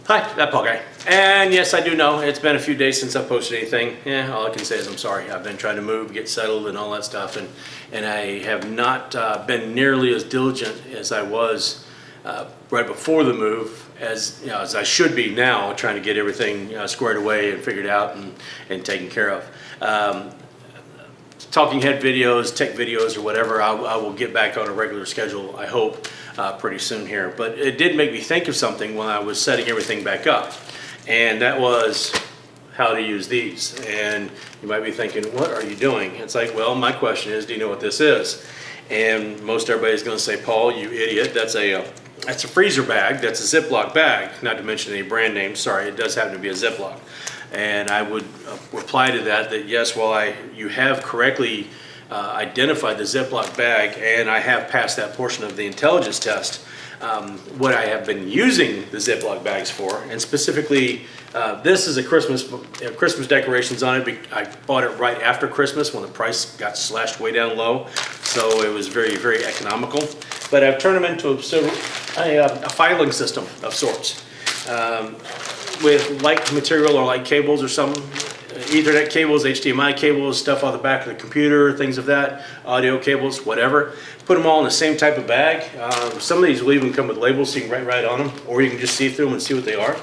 Hi, ThatPaulGuy. And yes, I do know it's been a few days since I posted anything. Yeah, all I can say is I'm sorry. I've been trying to move, get settled, and all that stuff, and I have not been nearly as diligent as I was right before the move as I should be now, trying to get everything squared away and figured out and taken care of. Talking head videos, tech videos, or whatever, I will get back on a regular schedule, I hope, pretty soon here. But it did make me think of something when I was setting everything back up, and that was how to use these. And you might be thinking, what are you doing? It's like, well, my question is, do you know what this is? And most everybody's going to say, Paul, you idiot, that's a freezer bag, that's a Ziploc bag, not to mention any brand name. Sorry, it does happen to be a Ziploc. And I would reply to that yes, well, you have correctly identified the Ziploc bag, and I have passed that portion of the intelligence test. What I have been using the Ziploc bags for, and specifically, this is a Christmas decorations on it. I bought it right after Christmas when the price got slashed way down low, so it was very, very economical. But I've turned them into a filing system of sorts. With like material or like cables or something, Ethernet cables, HDMI cables, stuff on the back of the computer, things of that, audio cables, whatever. Put them all in the same type of bag. Some of these will even come with labels so you can write right on them, or you can just see through them and see what they are.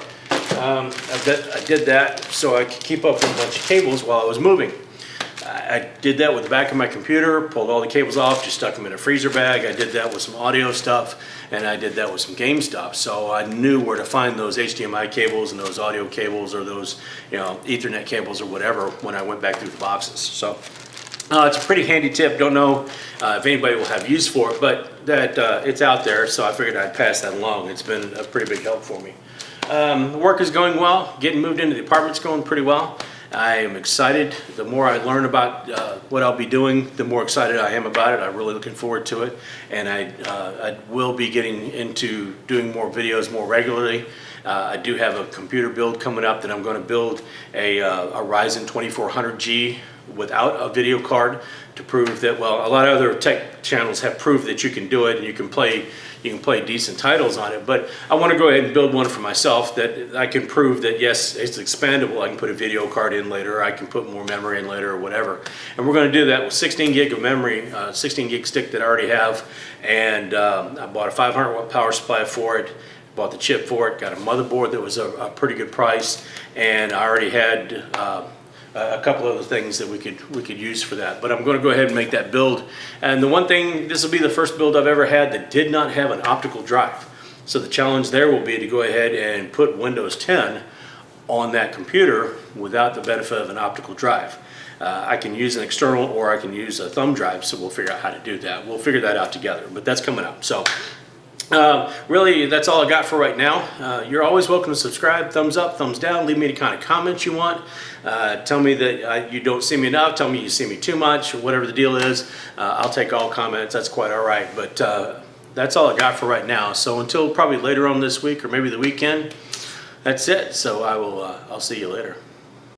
I did that so I could keep up with a bunch of cables while I was moving. I did that with the back of my computer, pulled all the cables off, just stuck them in a freezer bag. I did that with some audio stuff, and I did that with some game stuff. So I knew where to find those HDMI cables and those audio cables or those, Ethernet cables or whatever when I went back through the boxes. So it's a pretty handy tip. Don't know if anybody will have use for it, but that it's out there, so I figured I'd pass that along. It's been a pretty big help for me. The work is going well. Getting moved into the apartment's going pretty well. I am excited. The more I learn about what I'll be doing, the more excited I am about it. I'm really looking forward to it, and I will be getting into doing more videos more regularly. I do have a computer build coming up that I'm going to build a Ryzen 2400G without a video card to prove that, well, a lot of other tech channels have proved that you can do it and you can play decent titles on it, but I want to go ahead and build one for myself that I can prove that yes, it's expandable. I can put a video card in later, I can put more memory in later or whatever, and we're going to do that with 16 gig of memory, 16 gig stick that I already have, and I bought a 500 watt power supply for it, bought the chip for it, got a motherboard that was a pretty good price, and I already had a couple other things that we could use for that. But I'm going to go ahead and make that build. And the one thing, this will be the first build I've ever had that did not have an optical drive. So the challenge there will be to go ahead and put Windows 10 on that computer without the benefit of an optical drive. I can use an external or I can use a thumb drive, so we'll figure out how to do that. We'll figure that out together, but that's coming up. So really, that's all I got for right now. You're always welcome to subscribe, thumbs up, thumbs down, leave me any kind of comments you want. Tell me that you don't see me enough, tell me you see me too much, or whatever the deal is. I'll take all comments, that's quite all right. But that's all I got for right now. So until probably later on this week or maybe the weekend, that's it. So I'll see you later.